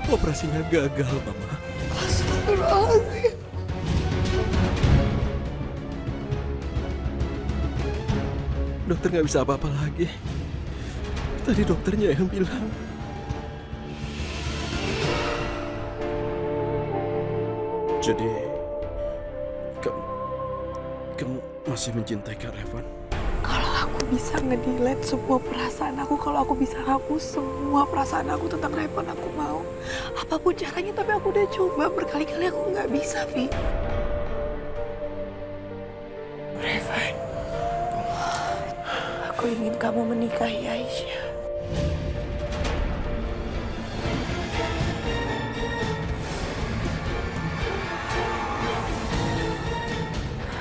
Operasinya gagal, Mama. Astagfirullahaladzim. Dokter nggak bisa apa-apa lagi. Tadi dokternya yang bilang. Jadi, kamu masih mencintai Kak Revan? Kalau aku bisa ngedelete semua perasaan aku, kalau aku bisa hapus semua perasaan aku tentang Revan, aku mau. Apapun caranya, tapi aku udah coba berkali-kali, aku nggak bisa, Vi. Revan, aku ingin kamu menikahi Aisyah.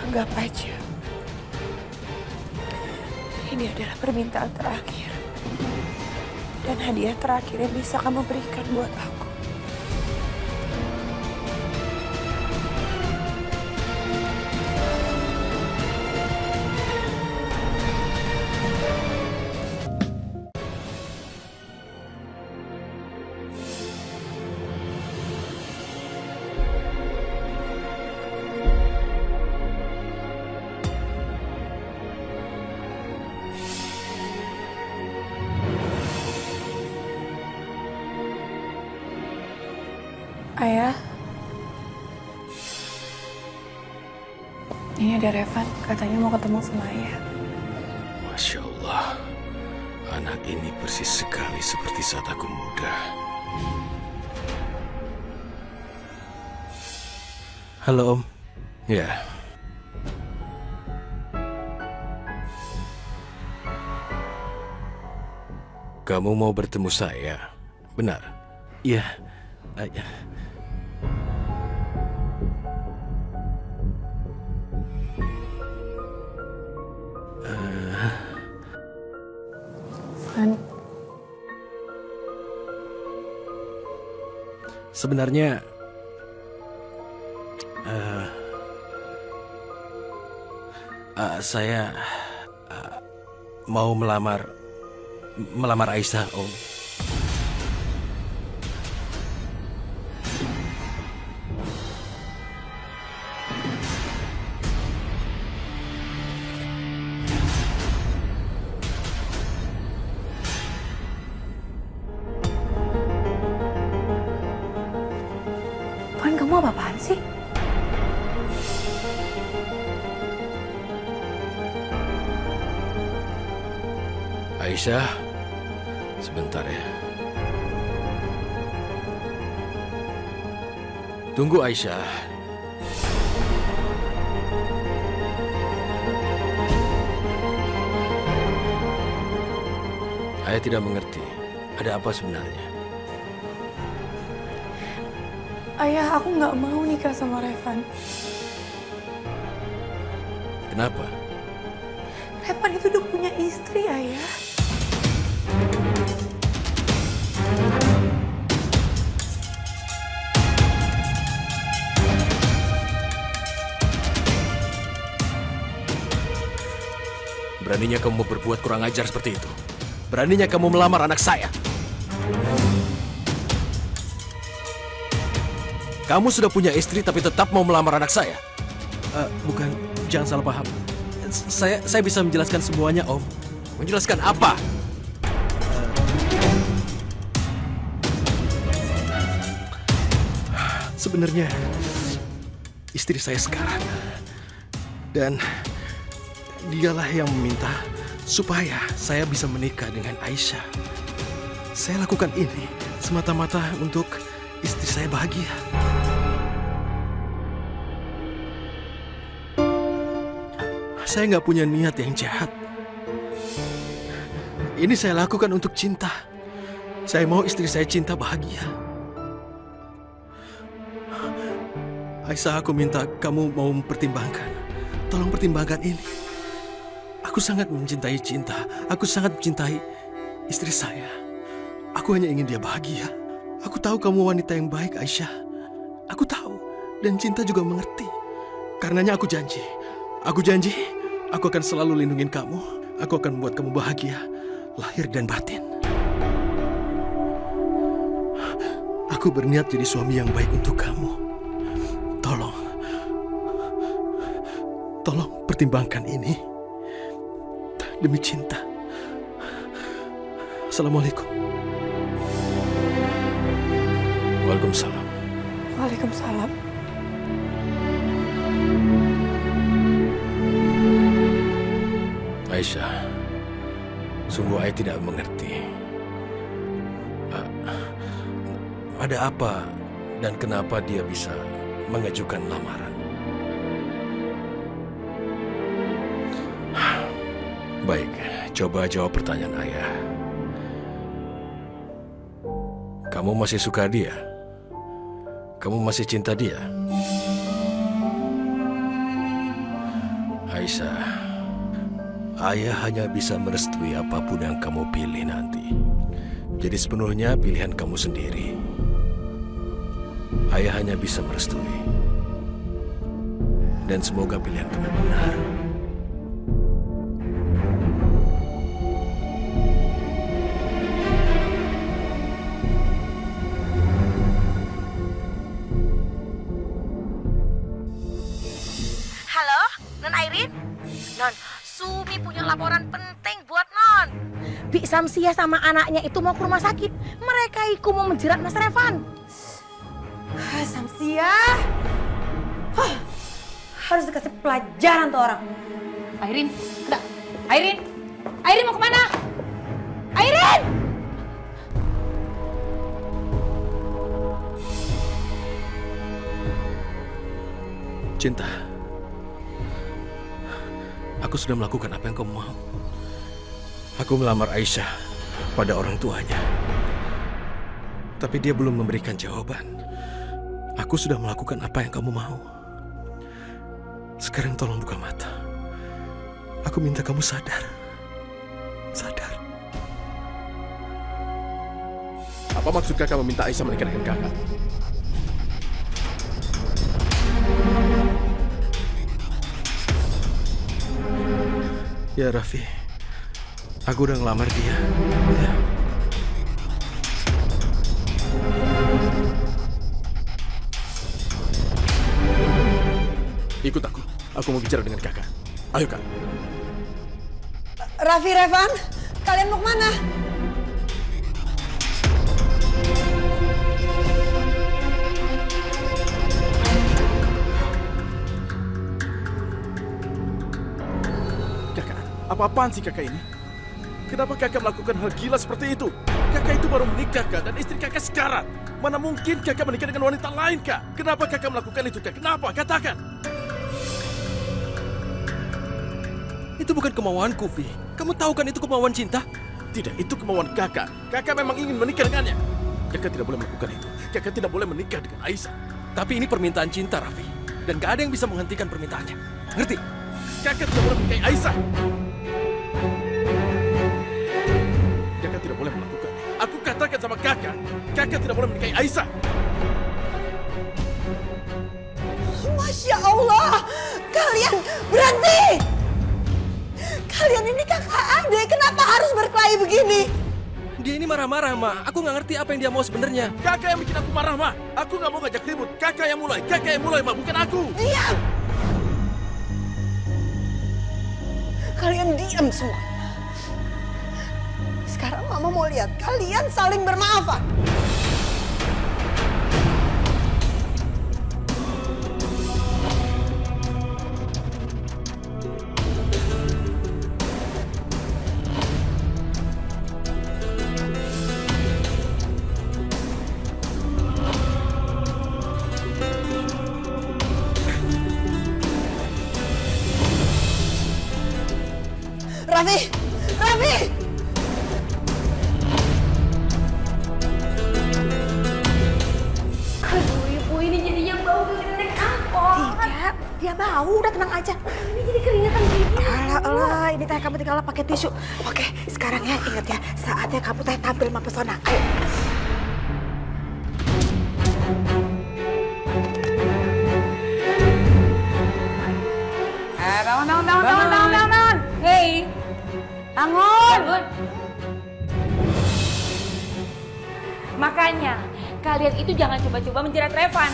Anggap aja ini adalah permintaan terakhir dan hadiah terakhir yang bisa kamu berikan buat aku. Ayah, ini ada Revan, katanya mau ketemu sama Ayah. Masya Allah, anak ini persis sekali seperti saat aku muda. Halo, Om. Ya. Kamu mau bertemu saya? Benar? Iya. Ya. Van, Sebenarnya saya mau melamar Aisyah, Om. Van, kamu apa-apaan sih? Aisyah, sebentar ya. Tunggu, Aisyah. Ayah tidak mengerti. Ada apa sebenarnya? Ayah, aku nggak mau nikah sama Revan. Kenapa? Revan itu udah punya istri, Ayah. Beraninya kamu berbuat kurang ajar seperti itu. Beraninya kamu melamar anak saya. Kamu sudah punya istri tapi tetap mau melamar anak saya. Bukan, jangan salah paham. Saya bisa menjelaskan semuanya, Om. Menjelaskan apa? Sebenarnya istri saya sekarang, dan dialah yang meminta supaya saya bisa menikah dengan Aisyah. Saya lakukan ini semata-mata untuk istri saya bahagia. Saya nggak punya niat yang jahat. Ini saya lakukan untuk cinta. Saya mau istri saya cinta bahagia. Aisyah, aku minta kamu mau mempertimbangkan. Tolong pertimbangkan ini. Aku sangat mencintai cinta. Aku sangat mencintai istri saya. Aku hanya ingin dia bahagia. Aku tahu kamu wanita yang baik, Aisyah. Aku tahu. Dan cinta juga mengerti. Karenanya aku janji. Aku janji, aku akan selalu lindungin kamu. Aku akan membuat kamu bahagia, lahir dan batin. Aku berniat jadi suami yang baik untuk kamu. Tolong pertimbangkan ini. Demi cinta. Assalamualaikum. Waalaikumsalam. Waalaikumsalam. Aisyah, sungguh Ai tidak mengerti. Ada apa dan kenapa dia bisa mengajukan lamaran? Baik, coba jawab pertanyaan ayah. Kamu masih suka dia? Kamu masih cinta dia? Aisyah, ayah hanya bisa merestui apapun yang kamu pilih nanti. Jadi sepenuhnya pilihan kamu sendiri. Ayah hanya bisa merestui. Dan semoga pilihan kamu benar. Halo, Non Airin? Non, Sumi punya laporan penting buat Non. Bi Samsia sama anaknya itu mau ke rumah sakit. Mereka iku mau menjerat Mas Revan. Samsia, harus dikasih pelajaran tuh orang. Airin, enggak. Airin mau kemana? Airin! Cinta, aku sudah melakukan apa yang kamu mau. Aku melamar Aisyah pada orang tuanya. Tapi dia belum memberikan jawaban. Aku sudah melakukan apa yang kamu mau. Sekarang tolong buka mata. Aku minta kamu sadar. Sadar. Apa maksud kakak meminta Aisyah menikah dengan kakak? Ya Raffi, aku udah ngelamar dia. Ya. Ikut aku mau bicara dengan kakak. Ayo kak. Raffi, Revan, kalian mau kemana? Kakak, apa-apaan sih kakak ini? Kenapa kakak melakukan hal gila seperti itu? Kakak itu baru menikah kak, dan istri kakak sekarat. Mana mungkin kakak menikah dengan wanita lain kak? Kenapa kakak melakukan itu kak? Kenapa? Katakan. Itu bukan kemauanku, Vi. Kamu tahu kan itu kemauan cinta? Tidak, itu kemauan kakak. Kakak memang ingin menikah dengannya. Kakak tidak boleh melakukan itu. Kakak tidak boleh menikah dengan Aisyah. Tapi ini permintaan cinta, Raffi. Dan gak ada yang bisa menghentikan permintaannya. Ngerti? Kakak tidak boleh menikahi Aisyah. Kakak tidak boleh melakukan. Aku katakan sama kakak, kakak tidak boleh menikahi Aisyah. Masya Allah, kalian berhenti! Kalian ini kakak adik, kenapa harus berkelahi begini? Dia ini marah-marah, Ma. Aku nggak ngerti apa yang dia mau sebenarnya. Kakak yang bikin aku marah, Ma. Aku nggak mau ngajak ribut. Kakak yang mulai, Ma. Bukan aku. Diam! Kalian diam semua. Sekarang Mama mau lihat kalian saling bermaafan. Raffi! Aduh, ibu ini jadinya bau naik angkot. Tidak, dia bau, udah tenang aja. Ini jadi keringetan gini. Alah, ini teh kamu tinggal pakai tisu. Oke, sekarang ya ingat ya, saatnya kamu teh tampil mempesona. Ayo. Bangun. Hei, bangun. Makanya kalian itu jangan coba-coba menjerat Revan.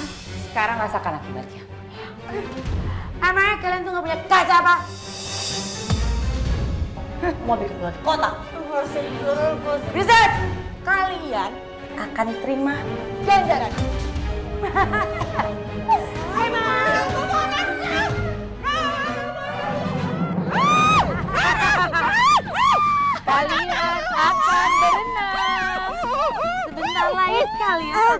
Sekarang rasakan akibatnya. Emangnya kalian tuh gak punya kaca apa? Mau bikin buat kotak? Bisa! Kalian akan terima ganjaran. Hai, kalian akan berenang. Sebentar lagi kalian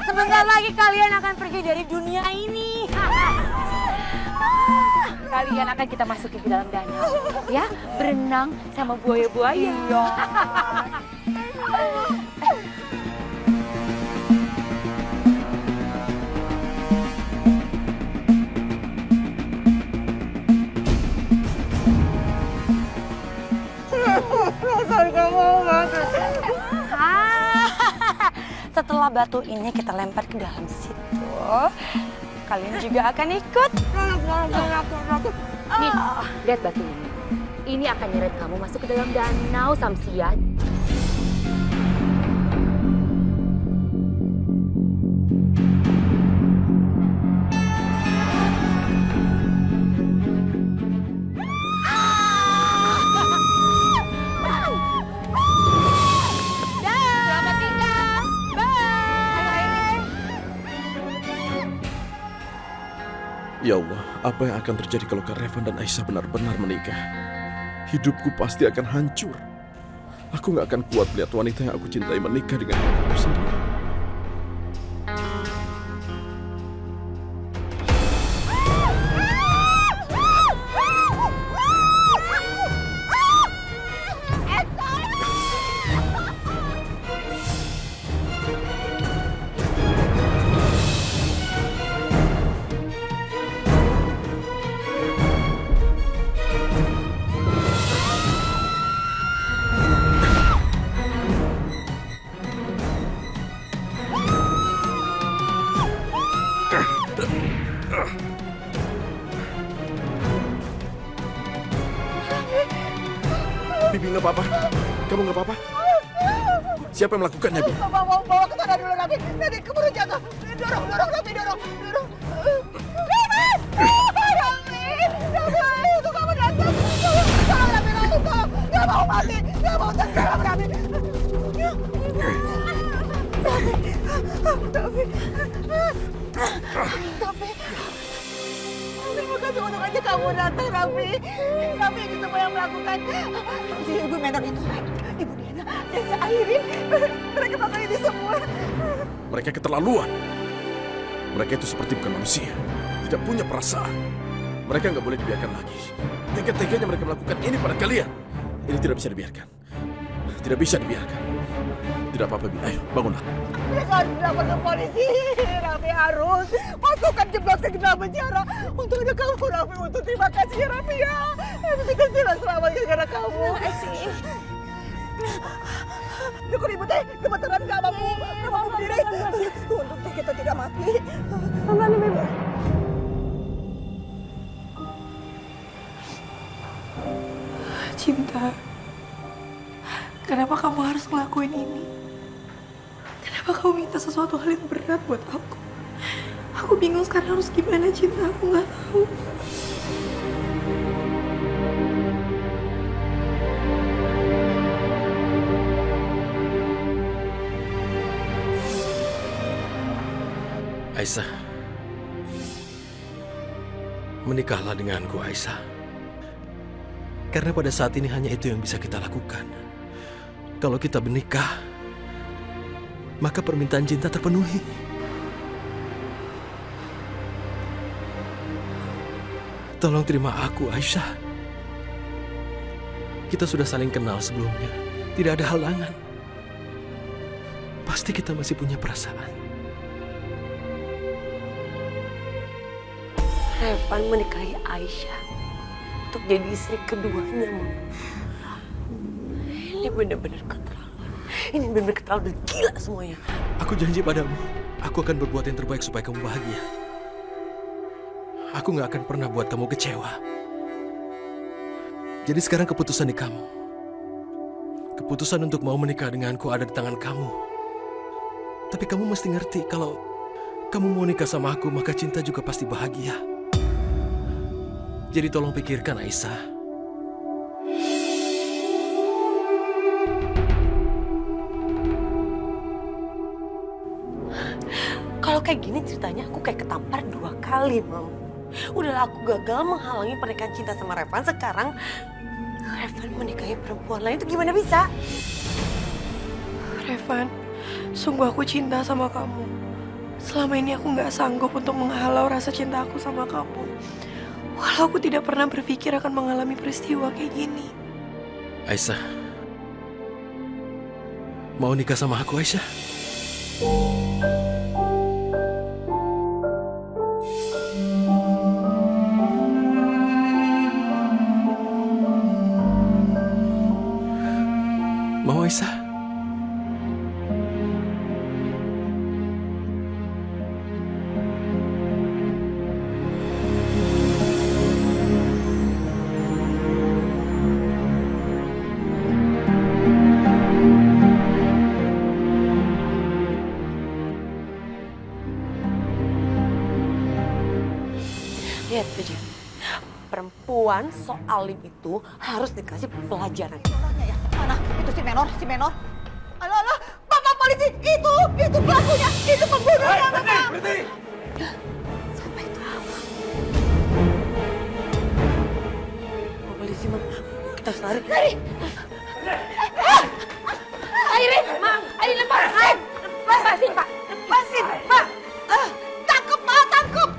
sebentar lagi kalian akan pergi dari dunia ini. Kalian akan kita masukin ke dalam danau, ya, berenang sama buaya-buaya. Setelah batu ini kita lempar ke dalam situ, kalian juga akan ikut. Nih, lihat batu ini. Ini akan nyeret kamu masuk ke dalam danau Samsia. Selamat tinggal. Bye. Ya Allah, apa yang akan terjadi kalau Kak Revan dan Aisyah benar-benar menikah? Hidupku pasti akan hancur. Aku gak akan kuat melihat wanita yang aku cintai menikah dengan kakakku sendiri. Bibi nggak apa-apa? Kamu nggak apa-apa? Siapa yang melakukannya, Bibi? Bawa ke sana dulu, Raffi. Nanti keburu jatuh. Dorong, Raffi, dorong. Raffi, itu kamu datang. Tolong, Raffi, tolong. Nggak mau mati. Nggak mau tenggelam, Raffi. Raffi. Terima kasih untuk aja kamu datang, Raffi. Raffi itu semua yang melakukan. Si Ibu Menor itu, Ibu Diana, dan si Airin. Mereka melakukan ini semua. Mereka keterlaluan. Mereka itu seperti bukan manusia. Tidak punya perasaan. Mereka nggak boleh dibiarkan lagi. Tega-teganya mereka melakukan ini pada kalian. Ini tidak bisa dibiarkan. Tidak bisa dibiarkan. Tidak apa-apa, Bibi. Ayo, bangunlah. Mereka harus dilapor ke polisi. Raffi harus masukkan jebakan ke dalam penjara. Untuk ada kamu, Raffi. Untuk terima kasih, Raffi, ya. Raffi kasihlah selamat gara-gara kamu. Dukur ibu teh, kebetulan gak mampu berdiri. Untuk kita tidak mati. Aman, Ibu. Cinta, kenapa kamu harus ngelakuin ini? Kenapa kamu minta sesuatu hal yang berat buat aku? Aku bingung sekarang harus gimana, Cinta. Aku nggak tahu. Aisyah, menikahlah denganku, Aisyah. Karena pada saat ini hanya itu yang bisa kita lakukan. Kalau kita menikah, maka permintaan cinta terpenuhi. Tolong terima aku, Aisyah. Kita sudah saling kenal sebelumnya. Tidak ada halangan. Pasti kita masih punya perasaan. Revan menikahi Aisyah untuk jadi istri keduanya, Mama. Ini benar-benar keterlaluan. Ini benar-benar keterlaluan, gila semuanya. Aku janji padamu, aku akan berbuat yang terbaik supaya kamu bahagia. Aku gak akan pernah buat kamu kecewa. Jadi sekarang keputusan di kamu. Keputusan untuk mau menikah denganku ada di tangan kamu. Tapi kamu mesti ngerti kalau kamu mau nikah sama aku, maka cinta juga pasti bahagia. Jadi tolong pikirkan, Aisyah. Kalau kayak gini ceritanya aku kayak ketampar 2 kali, Mam. Udahlah aku gagal menghalangi pernikahan cinta sama Revan. Sekarang Revan menikahi perempuan lain, itu gimana bisa? Revan, sungguh aku cinta sama kamu. Selama ini aku nggak sanggup untuk menghalau rasa cinta aku sama kamu. Walau aku tidak pernah berpikir akan mengalami peristiwa kayak gini. Aisyah, mau nikah sama aku, Aisyah? Mau, Aisyah? Lihat aja, perempuan soal itu harus dikasih pelajaran. Ya, mana? Itu si Menor, si Menor. Halo, halo, Bapak polisi, itu pelakunya, itu pembunuhnya, Bapak. Sampai tahu. Mau polisi, Mam. Kita harus lari. Airin, Mang, Airin lepasin. Lepasin, Pak. Lepasin, Pak. Tangkep, Pak, tangkep.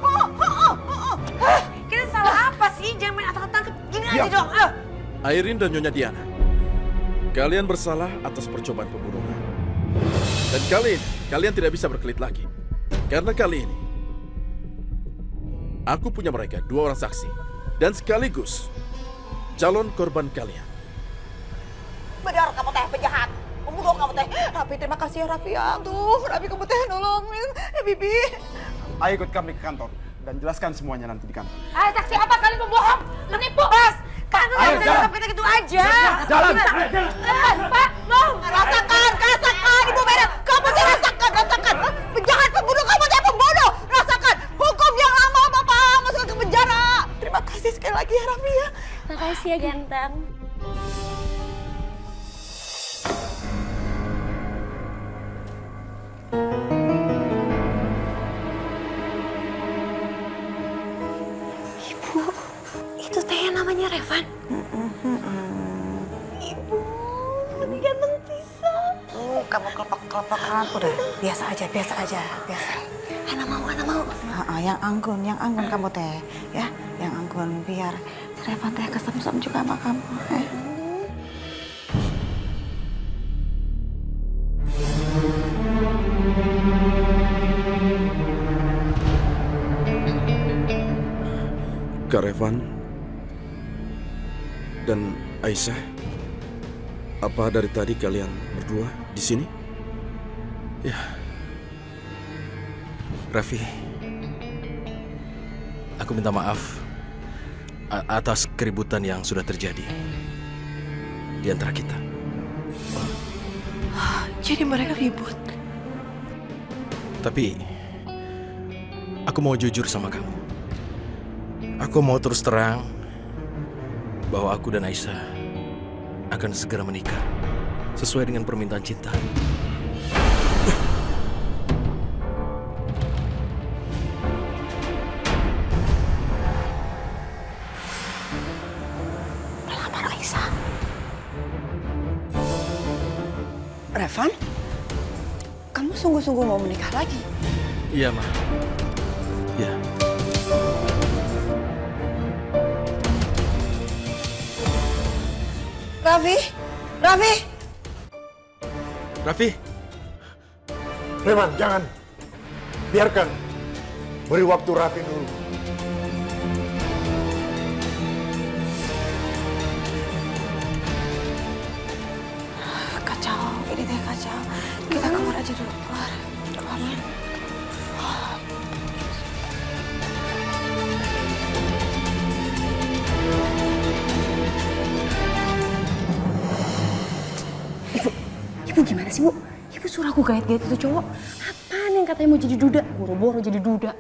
Kita salah apa sih? Jangan main asal tangkep. Gini aja dong. Airin dan Nyonya Diana, kalian bersalah atas percobaan pembunuhan. Dan kali ini, kalian tidak bisa berkelit lagi. Karena kali ini, aku punya mereka 2 orang saksi. Dan sekaligus, calon korban kalian. Benar kamu teh penjahat. Pembunuh kamu teh. Raffi, terima kasih ya Raffi ya. Tuh, Raffi kamu teh nolongin. Bibi. Ayo ikut kami ke kantor dan jelaskan semuanya nanti di kantor. Saksi apa kalian pembohong? Menipu. Bas, Kan Ayo, nggak bisa jalan. kita gitu aja. Jalan. lepas, Pak. Mau. Rasakan, Ibu Mena. Kamu teh rasakan. Penjahat pembunuh, kamu teh pembunuh. Rasakan. Hukum yang lama Bapak masuk ke penjara. Terima kasih sekali lagi ya Raffi ya. Makasih ya, ganteng. Ibu, itu teh yang namanya Revan. Ibu, lebih ganteng pisan. Kamu kelopak-kelopak udah. Biasa aja. Ana mau. Yang anggun kamu teh. Ya, yang anggun biar Revan teh kesem-sem juga sama kamu. Kak Revan dan Aisyah, apa dari tadi kalian berdua di sini? Ya. Raffi, aku minta maaf atas keributan yang sudah terjadi di antara kita. Jadi mereka ribut. Tapi, aku mau jujur sama kamu. Aku mau terus terang bahwa aku dan Aisyah akan segera menikah sesuai dengan permintaan cinta. Melamar Aisyah. Revan, kamu sungguh-sungguh mau menikah lagi? Iya, Ma. Iya. Raffi! Raffi, Reman, jangan. Biarkan. Beri waktu Raffi dulu. Kacau, ini teh kacau. Kita keluar aja dulu, keluar. Ibu gimana sih, Bu? Ibu suruh aku gait-gait itu cowok. Apaan yang katanya mau jadi duda? Boro-boro jadi duda.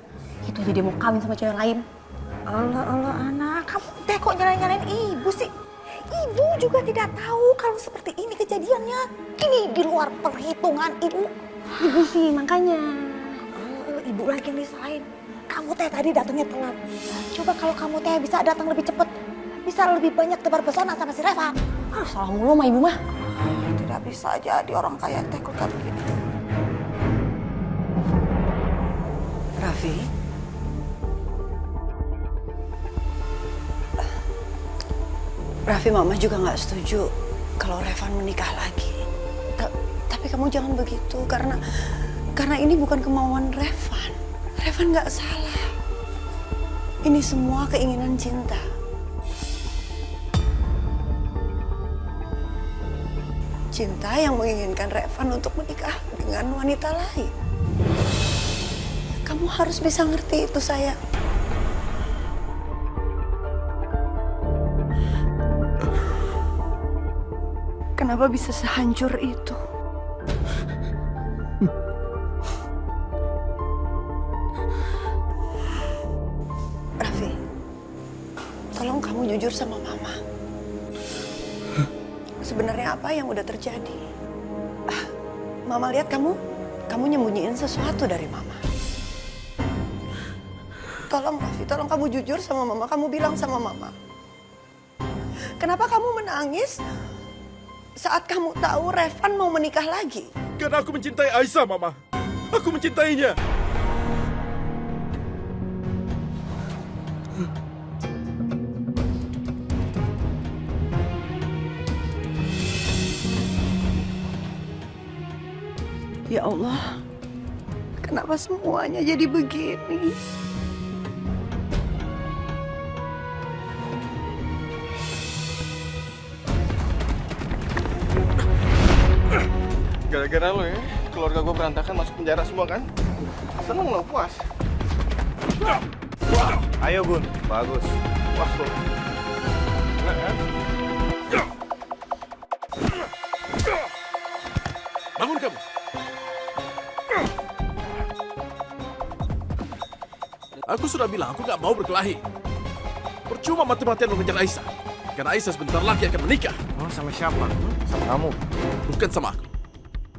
Itu aja dia mau kawin sama cewek lain. Allah anak, kamu teh kok nyalain ibu sih? Ibu juga tidak tahu kalau seperti ini kejadiannya. Ini di luar perhitungan ibu. Ibu sih, makanya. Ibu lagi yang disalahin. Kamu teh tadi datangnya telat. Coba kalau kamu teh bisa datang lebih cepet, bisa lebih banyak tebar pesona sama si Reva. Salah mulu sama ibu mah. Tidak bisa jadi orang kaya teh kok kayak begini. Raffi? Raffi, Mama juga nggak setuju kalau Revan menikah lagi. Tapi kamu jangan begitu, karena ini bukan kemauan Revan. Revan nggak salah. Ini semua keinginan cinta. Cinta yang menginginkan Revan untuk menikah dengan wanita lain. Kamu harus bisa ngerti itu, sayang. Kenapa bisa sehancur itu? Raffi, tolong kamu jujur sama Mama. Sebenarnya apa yang udah terjadi? Mama lihat kamu nyembunyiin sesuatu dari Mama. Tolong Raffi, tolong kamu jujur sama Mama. Kamu bilang sama Mama. Kenapa kamu menangis saat kamu tahu Revan mau menikah lagi? Karena aku mencintai Aisyah, Mama. Aku mencintainya. Ya Allah, kenapa semuanya jadi begini? Gara-gara lo ya, keluarga gue berantakan masuk penjara semua kan? Seneng lo, puas. Ayo Gun, bagus. Puas lo. Enak kan? Bangun kamu. Aku sudah bilang aku gak mau berkelahi. Percuma mati-matian lo ngejar Aisyah. Karena Aisyah sebentar lagi akan menikah. Oh, sama siapa? Sama kamu. Bukan sama aku,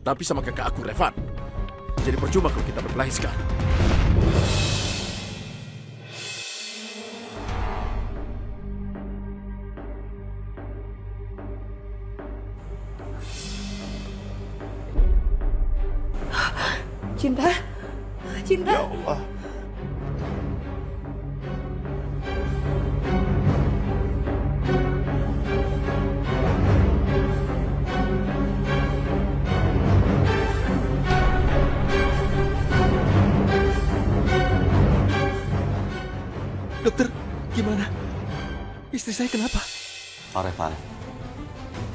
tapi sama kakak aku, Revan. Jadi percuma kalau kita berkelahi sekarang. Cinta? Cinta? Ya Allah. Dokter, gimana? Istri saya kenapa? Pak Revan,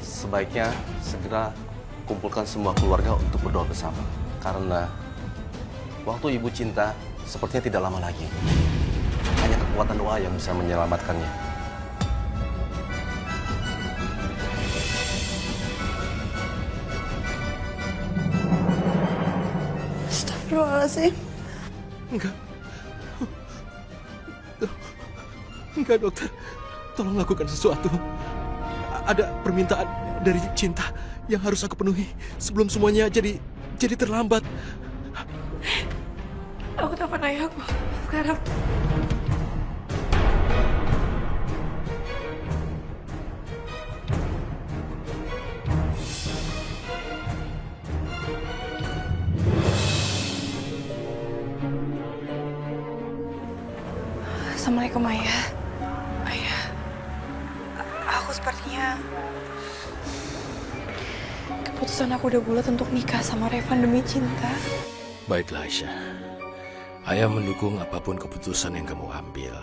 sebaiknya segera kumpulkan semua keluarga untuk berdoa bersama. Karena waktu Ibu Cinta sepertinya tidak lama lagi. Hanya kekuatan doa yang bisa menyelamatkannya. Astagfirullahaladzim. Enggak, dokter. Tolong lakukan sesuatu. Ada permintaan dari Cinta yang harus aku penuhi sebelum semuanya jadi terlambat. Aku telepon ayahku sekarang. Assalamualaikum, Ayah. Ayah, aku sepertinya keputusan aku udah bulat untuk nikah sama Revan demi Cinta. Baiklah, Aisyah. Ayah mendukung apapun keputusan yang kamu ambil.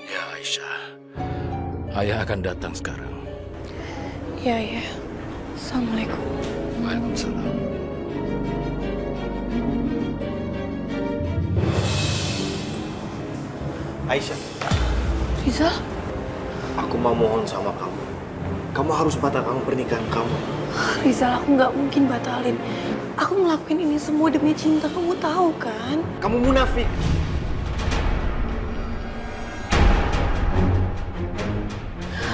Ya, Aisyah. Ayah akan datang sekarang. Ya, Ayah. Assalamualaikum. Waalaikumsalam. Aisyah, Rizal? aku mau mohon sama kamu. Kamu harus batalkan pernikahan kamu. Rizal, aku nggak mungkin batalin. Aku ngelakuin ini semua demi cinta, kamu tahu kan? Kamu munafik.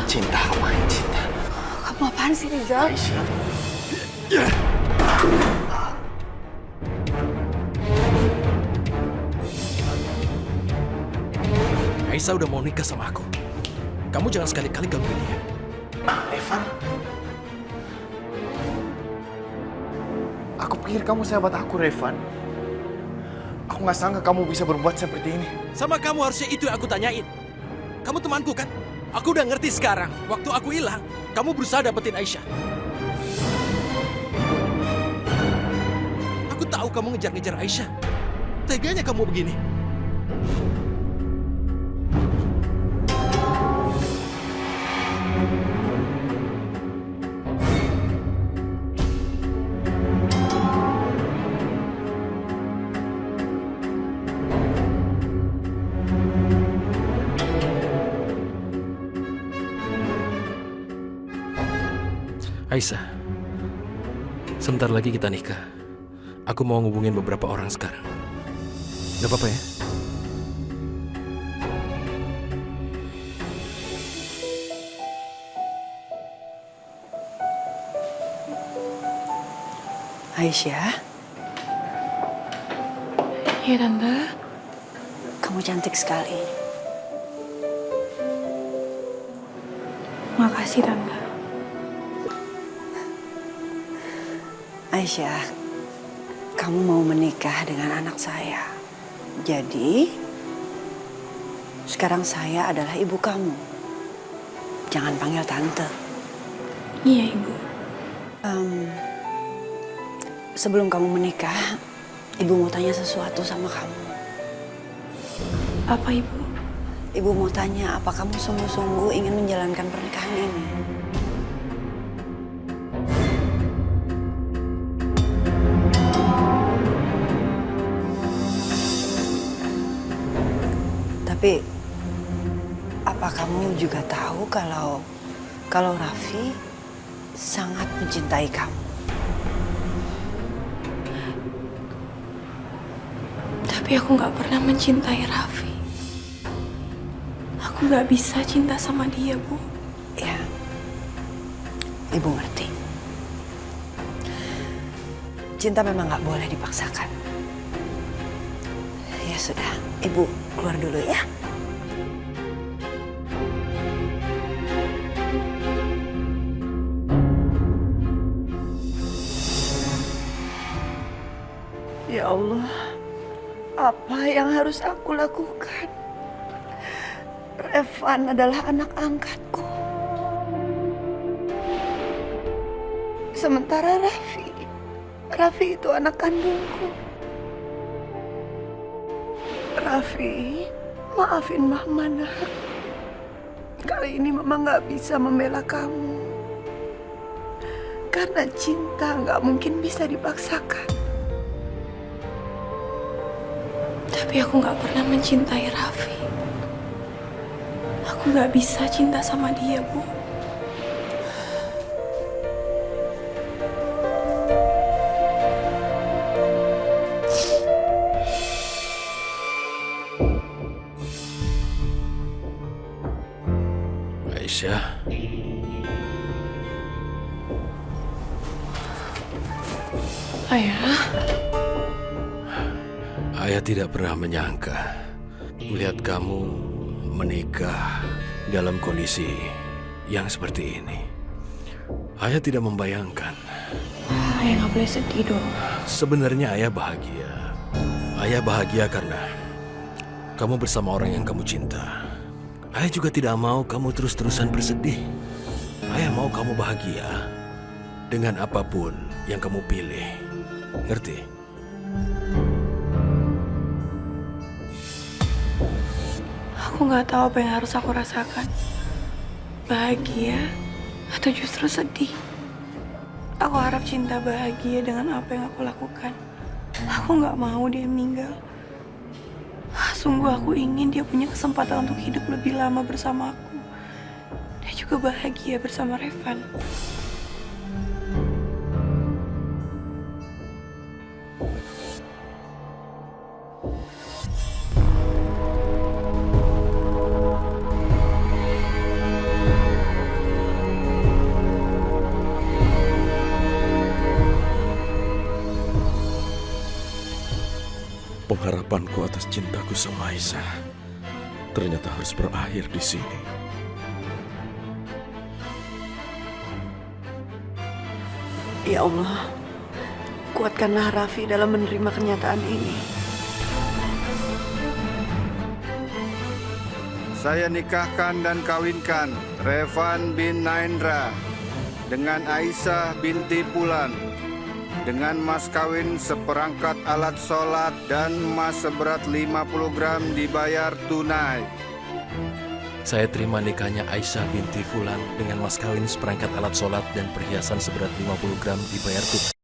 Cinta, main cinta. Kamu apaan sih, Rizal? Aisyah. Aisyah udah mau nikah sama aku. Kamu jangan sekali-kali gangguin dia. Evan. Aku pikir kamu sahabat aku, Revan. Aku nggak sangka kamu bisa berbuat seperti ini. Sama kamu harusnya itu yang aku tanyain. Kamu temanku kan? Aku udah ngerti sekarang. Waktu aku hilang, kamu berusaha dapetin Aisyah. Aku tahu kamu ngejar-ngejar Aisyah. Teganya kamu begini. Aisyah, sebentar lagi kita nikah. Aku mau ngubungin beberapa orang sekarang. Gak apa-apa ya? Aisyah, Iya, Tante. kamu cantik sekali. Makasih, Tante. Aisyah, kamu mau menikah dengan anak saya. Jadi, sekarang saya adalah ibu kamu. Jangan panggil tante. Iya, Ibu. Sebelum kamu menikah, ibu mau tanya sesuatu sama kamu. Apa, Ibu? Ibu mau tanya, apa kamu sungguh-sungguh ingin menjalankan pernikahan ini? Tapi, apa kamu juga tahu kalau Raffi sangat mencintai kamu? Tapi aku nggak pernah mencintai Raffi. Aku nggak bisa cinta sama dia, Bu. Ya, ibu ngerti. Cinta memang nggak boleh dipaksakan. Ya sudah, ibu keluar dulu ya. Ya Allah, apa yang harus aku lakukan? Revan adalah anak angkatku. Sementara Raffi itu anak kandungku. Raffi, maafin Mama, nak. Kali ini Mama nggak bisa membela kamu. Karena cinta nggak mungkin bisa dipaksakan. Tapi aku nggak pernah mencintai Raffi. Aku nggak bisa cinta sama dia, Bu. Aisyah. Ayah. Ayah tidak pernah menyangka melihat kamu menikah dalam kondisi yang seperti ini. Ayah tidak membayangkan. Ayah nggak boleh sedih dong. Sebenarnya ayah bahagia. Ayah bahagia karena kamu bersama orang yang kamu cinta. Ayah juga tidak mau kamu terus-terusan bersedih. Ayah mau kamu bahagia dengan apapun yang kamu pilih. Ngerti? Aku nggak tahu apa yang harus aku rasakan. Bahagia atau justru sedih. Aku harap cinta bahagia dengan apa yang aku lakukan. Aku nggak mau dia meninggal. Sungguh aku ingin dia punya kesempatan untuk hidup lebih lama bersama aku. dia juga bahagia bersama Revan. Pengharapanku atas cintaku sama Aisyah ternyata harus berakhir di sini. Ya Allah, kuatkanlah Raffi dalam menerima kenyataan ini. Saya nikahkan dan kawinkan Revan bin Naendra dengan Aisyah binti Fulan dengan mas kawin seperangkat alat sholat dan emas seberat 50 gram dibayar tunai. Saya terima nikahnya Aisyah binti Fulan dengan mas kawin seperangkat alat sholat dan perhiasan seberat 50 gram dibayar tunai.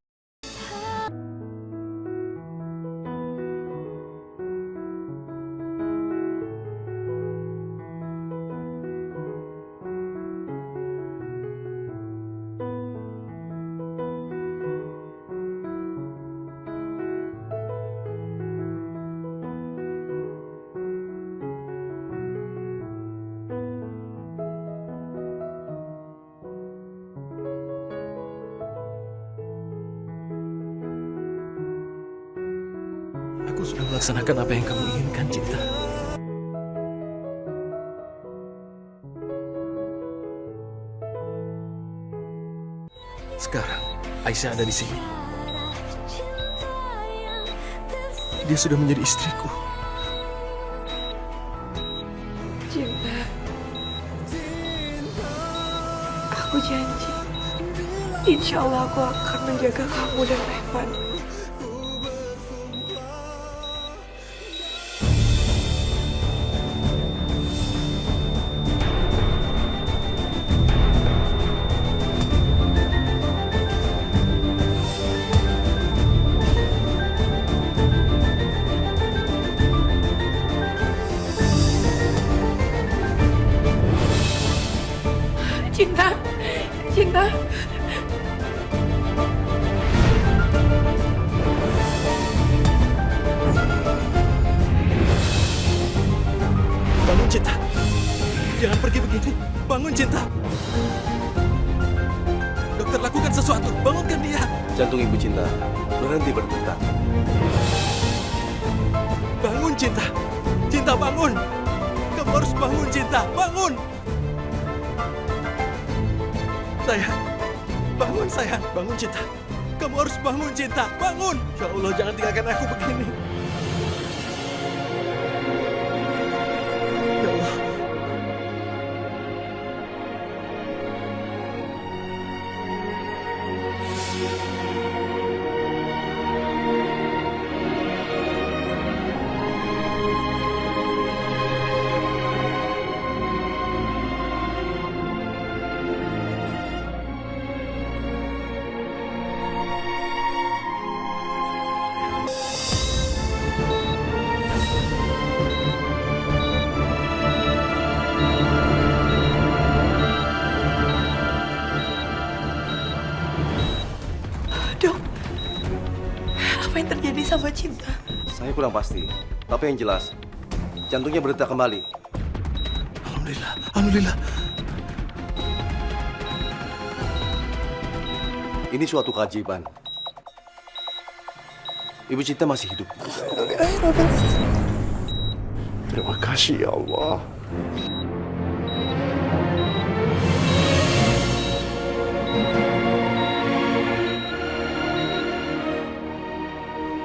Aku sudah melaksanakan apa yang kamu inginkan, Cinta. Sekarang, Aisyah ada di sini. Dia sudah menjadi istriku. Cinta, aku janji, insya Allah aku akan menjaga kamu dan Revan. Cinta, cinta. Bangun, Cinta. Jangan pergi begini. Bangun, Cinta. Dokter, lakukan sesuatu. Bangunkan dia. Jantung Ibu Cinta berhenti berdetak. Bangun, Cinta. Cinta, bangun. Kamu harus bangun, Cinta. Bangun. Sayang. Bangun, sayang. Bangun, Cinta. Kamu harus bangun, Cinta. Bangun. Ya Allah, jangan tinggalkan aku begini. Ya Allah. Dok, apa yang terjadi sama Cinta? Saya kurang pasti, tapi yang jelas, jantungnya berdetak kembali. Alhamdulillah. Alhamdulillah. Ini suatu keajaiban. Ibu Cinta masih hidup. Terima kasih ya Allah.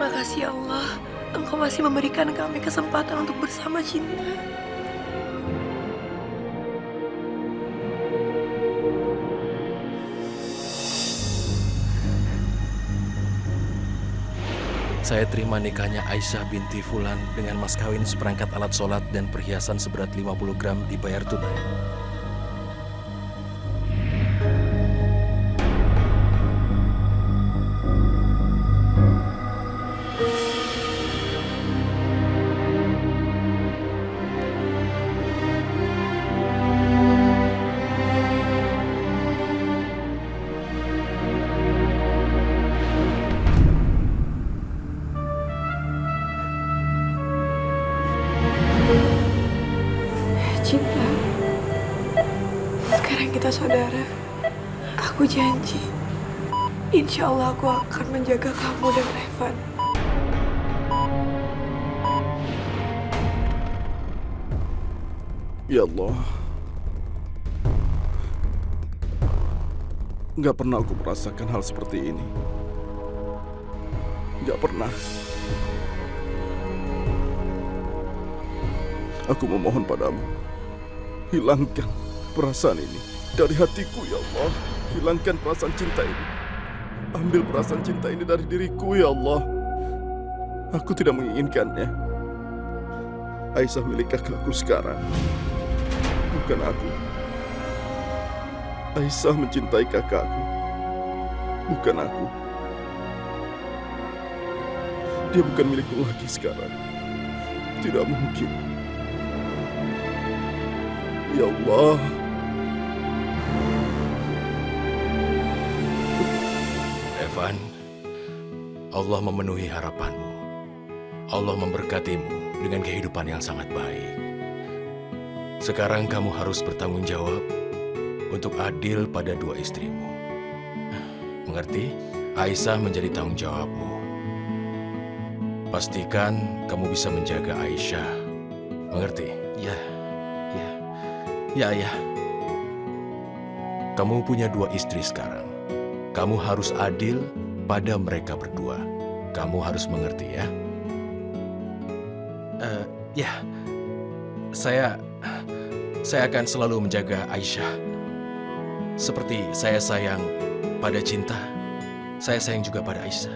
Makasih ya Allah, Engkau masih memberikan kami kesempatan untuk bersama Cinta. Saya terima nikahnya Aisyah binti Fulan dengan mas kawin seperangkat alat sholat dan perhiasan seberat 50 gram dibayar tunai. sekarang kita saudara. Aku janji, insya Allah aku akan menjaga kamu dan Revan. Ya Allah. Nggak pernah aku merasakan hal seperti ini. Nggak pernah. Aku memohon padamu, hilangkan perasaan ini dari hatiku, ya Allah. Hilangkan perasaan cinta ini. Ambil perasaan cinta ini dari diriku, ya Allah. Aku tidak menginginkannya. Aisyah milik kakakku sekarang, bukan aku. Aisyah mencintai kakakku, bukan aku. Dia bukan milikku lagi sekarang. Tidak mungkin. Ya Allah. Revan, Allah memenuhi harapanmu. Allah memberkatimu dengan kehidupan yang sangat baik. Sekarang kamu harus bertanggung jawab untuk adil pada dua istrimu. Mengerti? Aisyah menjadi tanggung jawabmu. Pastikan kamu bisa menjaga Aisyah. Mengerti? Ya, Ayah. Kamu punya dua istri sekarang. Kamu harus adil pada mereka berdua. Kamu harus mengerti, ya? Ya. Saya akan selalu menjaga Aisyah. Seperti saya sayang pada Cinta, saya sayang juga pada Aisyah.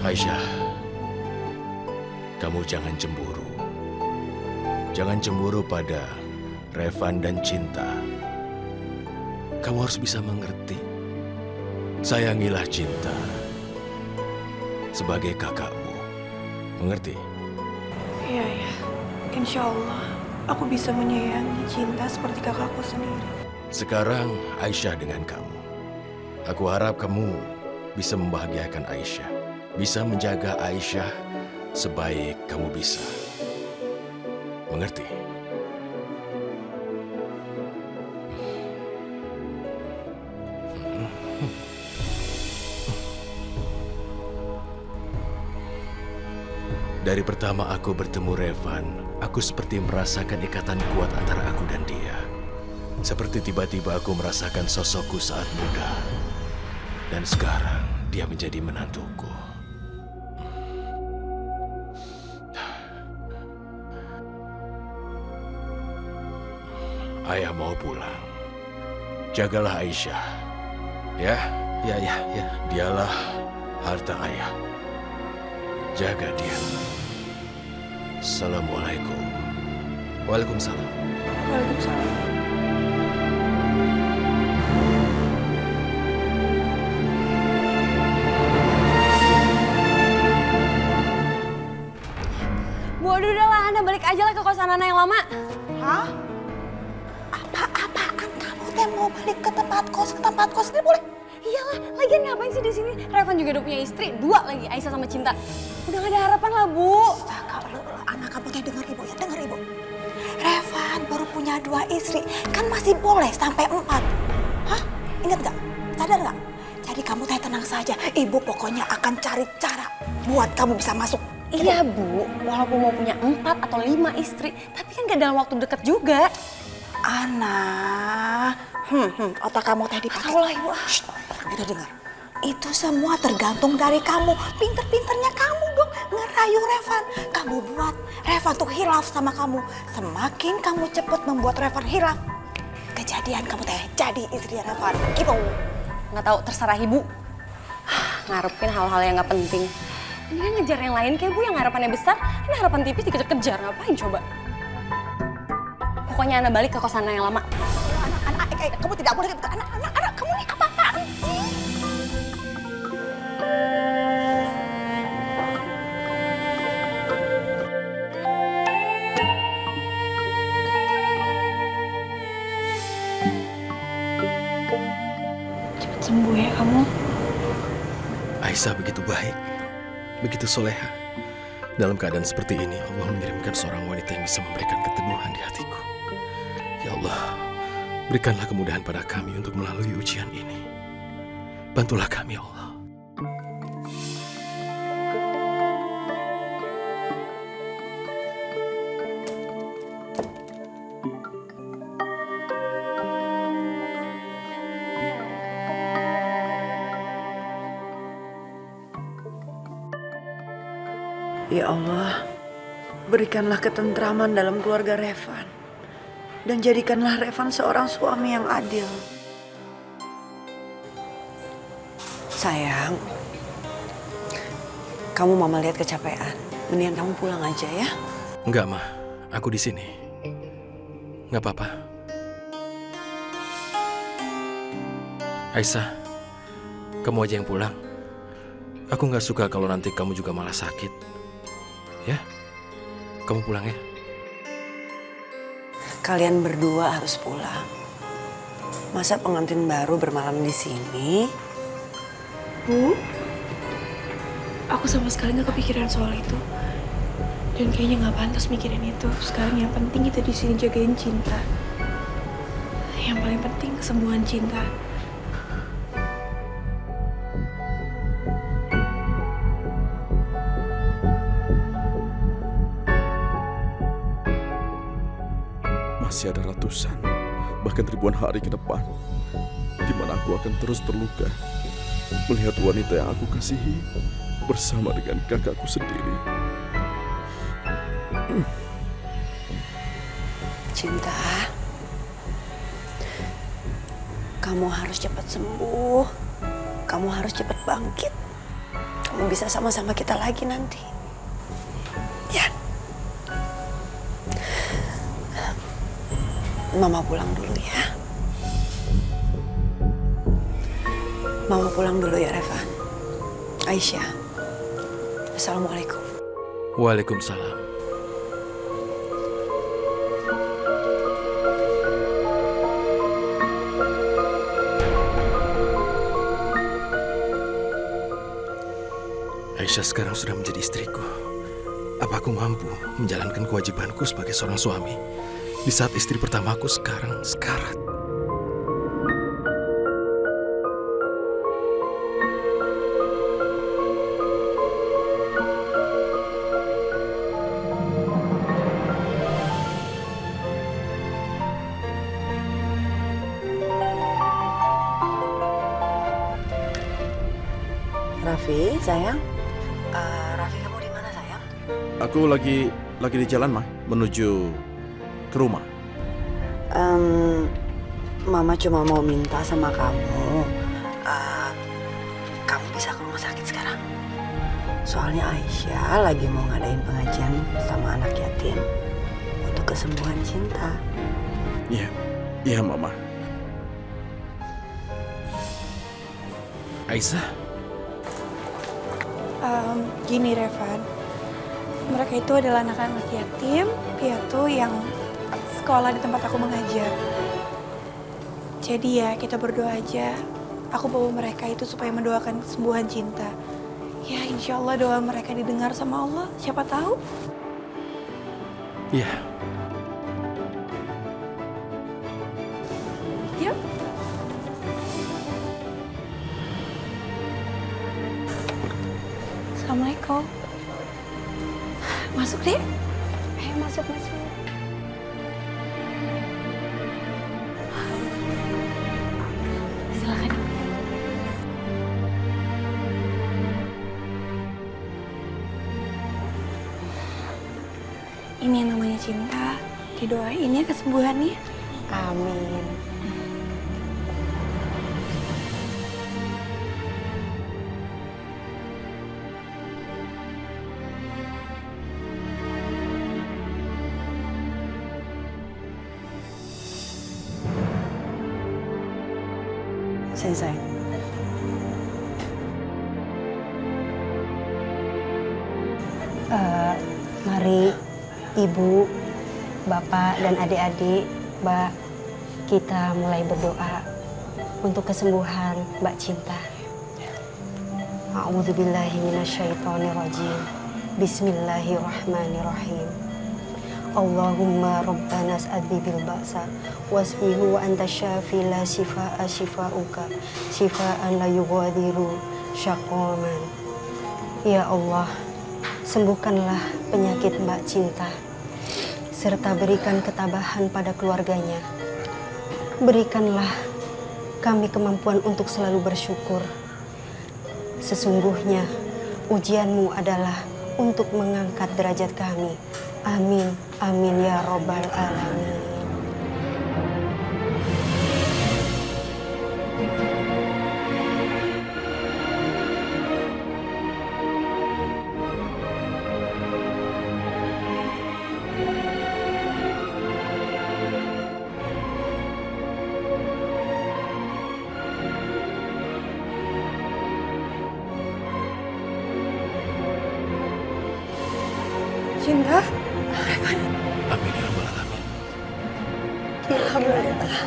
Aisyah, kamu jangan cemburu. Jangan cemburu pada Revan dan Cinta. Kamu harus bisa mengerti. Sayangilah Cinta sebagai kakakmu. Mengerti? Iya, ya. Insya Allah, aku bisa menyayangi Cinta seperti kakakku sendiri. Sekarang Aisyah dengan kamu. Aku harap kamu bisa membahagiakan Aisyah. Bisa menjaga Aisyah sebaik kamu bisa. Mengerti? Dari pertama aku bertemu Revan, aku seperti merasakan ikatan kuat antara aku dan dia. Seperti tiba-tiba aku merasakan sosokku saat muda. Dan sekarang dia menjadi menantuku. Ayah mau pulang. Jagalah Aisyah. Ya. Dialah harta ayah. Jaga dia. Assalamualaikum. Waalaikumsalam. Waalaikumsalam. Bu, udahlah, Anda balik aja lah ke kosan Ana yang lama. Hah? Apa-apaan kamu teh mau balik ke tempat kos ini boleh? Iyalah, lagian ngapain sih di sini? Revan juga udah punya istri, 2 lagi, Aisyah sama Cinta. Udah gak ada harapan lah, Bu. Kalau anak kamu teh dengar ibu ya, dengar ibu. Revan baru punya 2 istri, kan masih boleh sampai 4. Hah? Ingat gak? Sadar gak? Jadi kamu teh tenang saja, ibu pokoknya akan cari cara buat kamu bisa masuk. Iya, Bu. Walaupun mau punya 4 atau 5 istri, tapi kan gak dalam waktu deket juga. Ana, otak kamu teh dipakai. Tahu lah, Ibu. Udah dengar. Itu semua tergantung dari kamu. Pinter-pinternya kamu dong ngerayu Revan. Kamu buat Revan tuh hilaf sama kamu. Semakin kamu cepet membuat Revan hilaf, kejadian kamu teh jadi istri Revan. Gitu. Nggak tahu, terserah Ibu. Ngarepin hal-hal yang nggak penting. Ini kan ngejar yang lain kayak Bu yang harapannya besar. Ini harapan tipis dikejar-kejar. Ngapain coba? Pokoknya Ana balik ke kosan Ana yang lama. Anak, kamu tidak boleh gitu. Anak, kamu ini apa-apaan sih? Cepet sembuh ya kamu. Aisyah begitu baik, begitu soleha. Dalam keadaan seperti ini, Allah mengirimkan seorang wanita yang bisa memberikan keteduhan di hatiku. Ya Allah, berikanlah kemudahan pada kami untuk melalui ujian ini. Bantulah kami, ya Allah. Ya Allah, berikanlah ketentraman dalam keluarga Revan. Dan jadikanlah Revan seorang suami yang adil. Sayang, kamu mama lihat kecapean. Mendingan kamu pulang aja ya. Enggak, Ma. Aku di sini. Enggak apa-apa. Aisyah, kamu aja yang pulang. Aku nggak suka kalau nanti kamu juga malah sakit. Ya, kamu pulang ya. Kalian berdua harus pulang. Masa pengantin baru bermalam di sini? Bu, aku sama sekali nggak kepikiran soal itu. Dan kayaknya nggak pantas mikirin itu. Sekarang yang penting kita di sini jagain Cinta. Yang paling penting kesembuhan Cinta. Masih ada ratusan, bahkan ribuan hari ke depan, di mana aku akan terus terluka melihat wanita yang aku kasihi bersama dengan kakakku sendiri. Cinta, kamu harus cepat sembuh. Kamu harus cepat bangkit. Kamu bisa sama-sama kita lagi nanti. Ya. Mama pulang dulu ya. Mama pulang dulu ya, Revan. Aisyah. Assalamualaikum. Waalaikumsalam. Aisyah sekarang sudah menjadi istriku. Apa aku mampu menjalankan kewajibanku sebagai seorang suami di saat istri pertamaku sekarang sekarat? Raffi, sayang. Raffi, kamu di mana, sayang? Aku lagi di jalan, Ma, menuju ke rumah. Mama cuma mau minta sama kamu. Kamu bisa ke rumah sakit sekarang. Soalnya Aisyah lagi mau ngadain pengajian sama anak yatim untuk kesembuhan Cinta. Iya, Mama. Aisyah, Gini, Revan. Mereka itu adalah anak-anak yatim, piatu yang sekolah di tempat aku mengajar. Jadi ya, kita berdoa aja. Aku bawa mereka itu supaya mendoakan kesembuhan Cinta. Ya, insya Allah doa mereka didengar sama Allah. Siapa tahu? iya. Yuk. Assalamualaikum. Masuk deh. Ayo masuk. Silakan. Ini yang namanya Cinta. Didoain ya kesembuhannya. Amin. Sensei. Mari Ibu, Bapak, dan adik-adik, Mbak, kita mulai berdoa untuk kesembuhan Mbak Cinta. A'udzubillahi minasyaitonirrajim. Bismillahirrahmanirrahim. Allahumma rabbana as'adbibil ba'sa wasbihu wa anta syafi la shifa'a shifa'uka shifa'an la yughadiru syaqaman. Ya Allah, sembuhkanlah penyakit Mbak Cinta serta berikan ketabahan pada keluarganya. Berikanlah kami kemampuan untuk selalu bersyukur. Sesungguhnya ujianmu adalah untuk mengangkat derajat kami. Amin, amin ya robbal alamin. Cinta? Amin ya rabbal alamin. Alhamdulillah.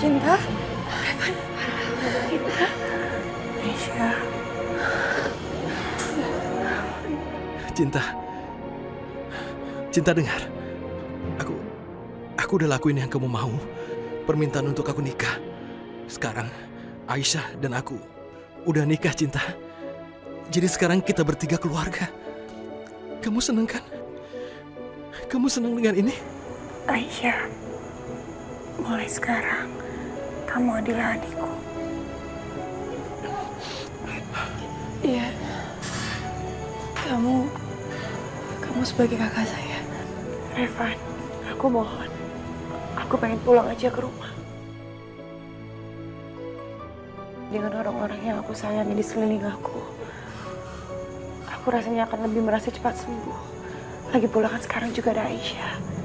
Cinta? Cinta? Aisyah. Cinta. Cinta dengar. Aku udah lakuin yang kamu mau. Permintaan untuk aku nikah. Sekarang Aisyah dan aku udah nikah, Cinta. Jadi sekarang kita bertiga keluarga. Kamu seneng kan? Kamu seneng dengan ini? Aisyah, mulai sekarang kamu adalah adikku. Iya, kamu sebagai kakak saya. Revan, aku mohon, aku pengen pulang aja ke rumah. Dengan orang-orang yang aku sayangi di sekeliling aku rasanya akan lebih merasa cepat sembuh. Lagi pula kan sekarang juga ada Aisyah.